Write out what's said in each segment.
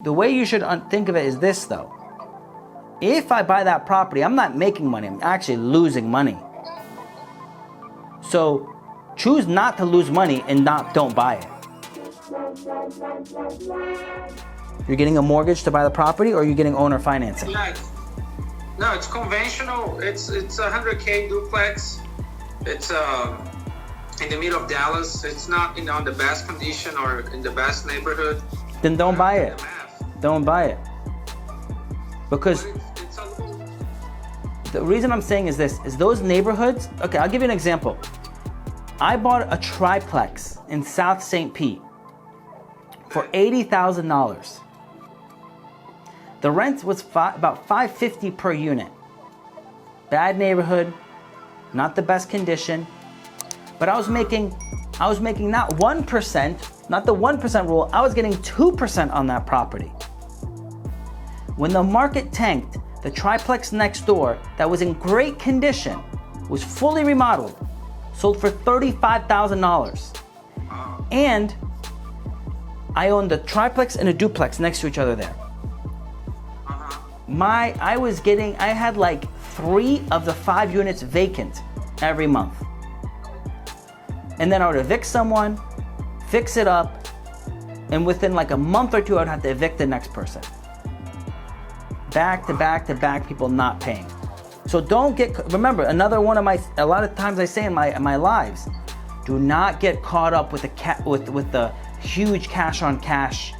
The way you should think of it is this though. If I buy that property, I'm not making money, I'm actually losing money. So choose not to lose money and don't buy it. You're getting a mortgage to buy the property, or are you getting owner financing? Yeah, no, it's conventional. It's a 100K duplex. It's in the middle of Dallas. It's not in the best condition or in the best neighborhood. Then don't buy it. Don't buy it. Because the reason I'm saying is this, is those neighborhoods, okay, I'll give you an example. I bought a triplex in South St. Pete for $80,000. The rent was about $550 per unit. Bad neighborhood, not the best condition, but I was making not 1%, not the 1% rule, I was getting 2% on that property. When the market tanked, the triplex next door that was in great condition, was fully remodeled, sold for $35,000. And I owned a triplex and a duplex next to each other there. I had like 3 of the 5 units vacant every month. And then I would evict someone, fix it up, and within like a month or 2, I would have to evict the next person. Back to back to back, people not paying. So remember, a lot of times I say in my lives, do not get caught up with the huge cash on cash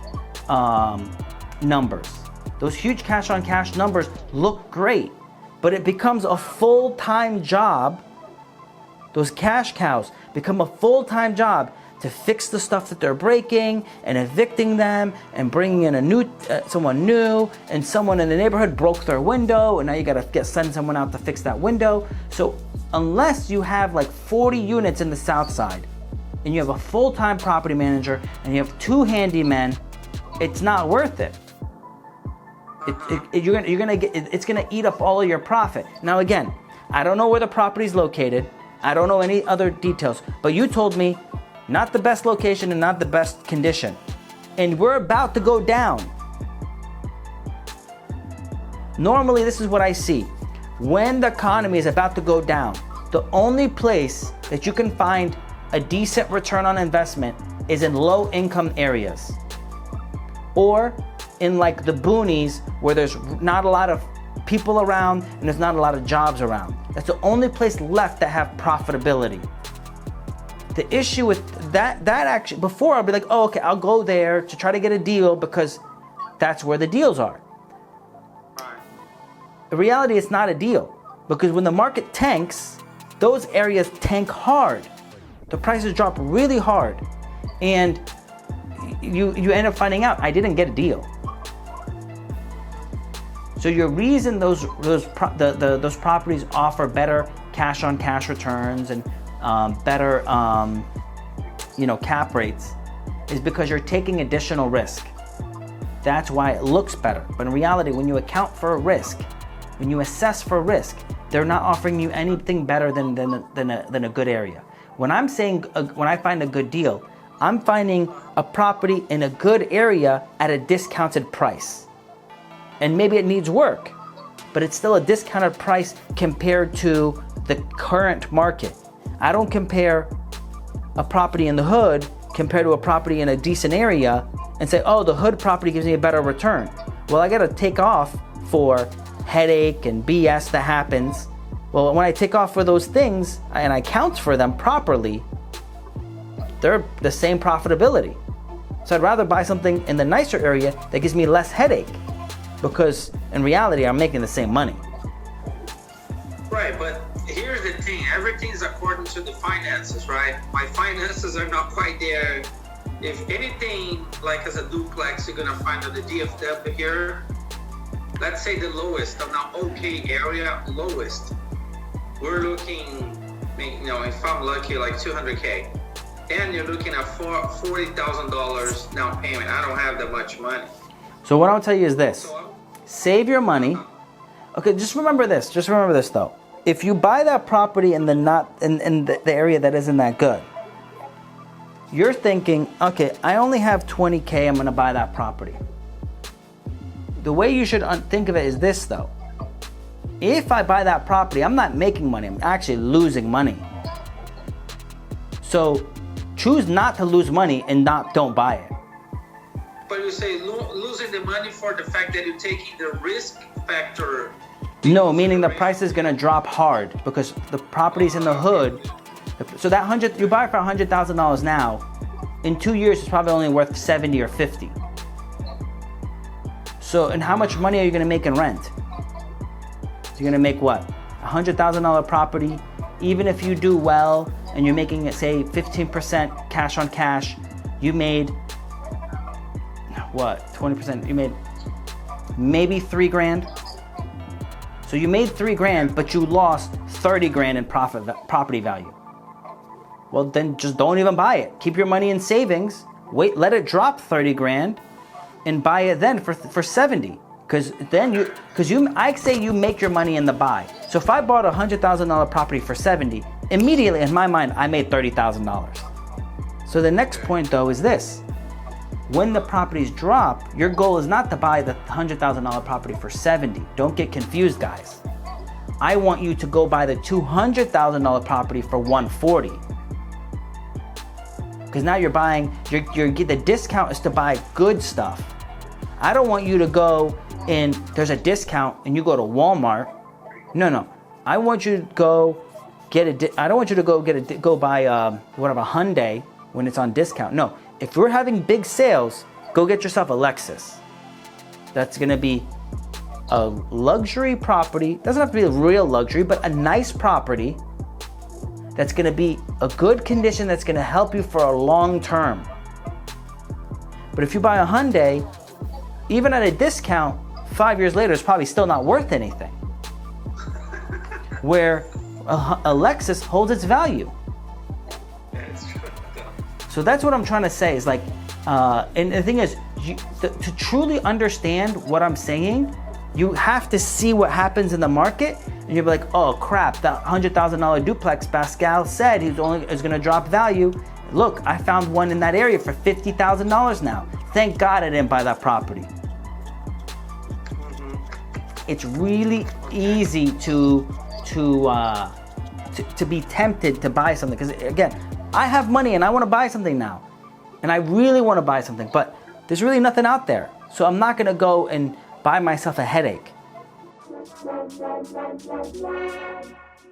numbers. Those huge cash on cash numbers look great, but it becomes a full-time job. Those cash cows become a full-time job to fix the stuff that they're breaking and evicting them and bringing in someone new, and someone in the neighborhood broke their window and now you gotta send someone out to fix that window. So unless you have like 40 units in the South Side and you have a full-time property manager and you have 2 handymen, it's not worth it. It's gonna eat up all of your profit. Now again, I don't know where the property's located. I don't know any other details, but you told me not the best location and not the best condition. And we're about to go down. Normally, this is what I see. When the economy is about to go down, the only place that you can find a decent return on investment is in low income areas. Or in like the boonies where there's not a lot of people around and there's not a lot of jobs around. That's the only place left that have profitability. The issue with that actually, before I'll be like, oh, okay, I'll go there to try to get a deal because that's where the deals are. The reality, it's not a deal, because when the market tanks, those areas tank hard. The prices drop really hard, and you end up finding out I didn't get a deal. So your reason those properties offer better cash on cash returns and better cap rates is because you're taking additional risk. That's why it looks better. But in reality, when you account for a risk, when you assess for risk, they're not offering you anything better than a good area. When I'm saying when I find a good deal, I'm finding a property in a good area at a discounted price. And maybe it needs work, but it's still a discounted price compared to the current market. I don't compare a property in the hood compared to a property in a decent area and say, oh, the hood property gives me a better return. Well, I gotta take off for headache and BS that happens. Well, when I take off for those things and I count for them properly, they're the same profitability. So I'd rather buy something in the nicer area that gives me less headache, because in reality, I'm making the same money. Right, but here's the thing. Everything's according to the finances, right? My finances are not quite there. If anything, like as a duplex, you're gonna find that the DFW here, let's say the lowest of now okay area, lowest, we're looking, if I'm lucky, like 200K. And you're looking at $40,000 down payment. I don't have that much money. So what I'll tell you is this. Save your money. Okay, just remember this though. If you buy that property in the area that isn't that good, you're thinking, okay, I only have 20K, I'm gonna buy that property. the way you should think of it is this though. If I buy that property, I'm not making money, I'm actually losing money. So choose not to lose money and don't buy it. But you say losing the money for the fact that you're taking the risk factor. No, meaning the price is gonna drop hard because the property's in the hood. So that you buy it for $100,000 now, in 2 years it's probably only worth 70 or 50. So, and how much money are you gonna make in rent? You're gonna make what? $100,000 property, even if you do well and you're making it say 15% cash on cash, you made what? 20%, you made maybe $3,000. So you made $3,000, but you lost 30 grand in property value. Well, then just don't even buy it. Keep your money in savings. Wait, let it drop 30 grand, and buy it then for 70. Because then I say you make your money in the buy. So if I bought a $100,000 property for 70, immediately in my mind I made $30,000. So the next point though is this: when the properties drop, your goal is not to buy the $100,000 property for 70. Don't get confused, guys. I want you to go buy the $200,000 property for 140. Because now you're buying, the discount is to buy good stuff. I don't want you to go and there's a discount and you go to Walmart. No. I want you to go I don't want you to go buy a Hyundai when it's on discount. No, if we're having big sales, go get yourself a Lexus. That's gonna be a luxury property. Doesn't have to be a real luxury, but a nice property that's gonna be a good condition, that's gonna help you for a long term. But if you buy a Hyundai, even at a discount, 5 years later, it's probably still not worth anything. Where a Lexus holds its value. So that's what I'm trying to say is like, and the thing is, to truly understand what I'm saying, you have to see what happens in the market, and you'll be like, oh crap, that $100,000 duplex Pascal said is going to drop value. Look, I found one in that area for $50,000 now. Thank God I didn't buy that property. It's really easy to be tempted to buy something, because again, I have money and I want to buy something now, and I really want to buy something, but there's really nothing out there, so I'm not going to go and buy myself a headache.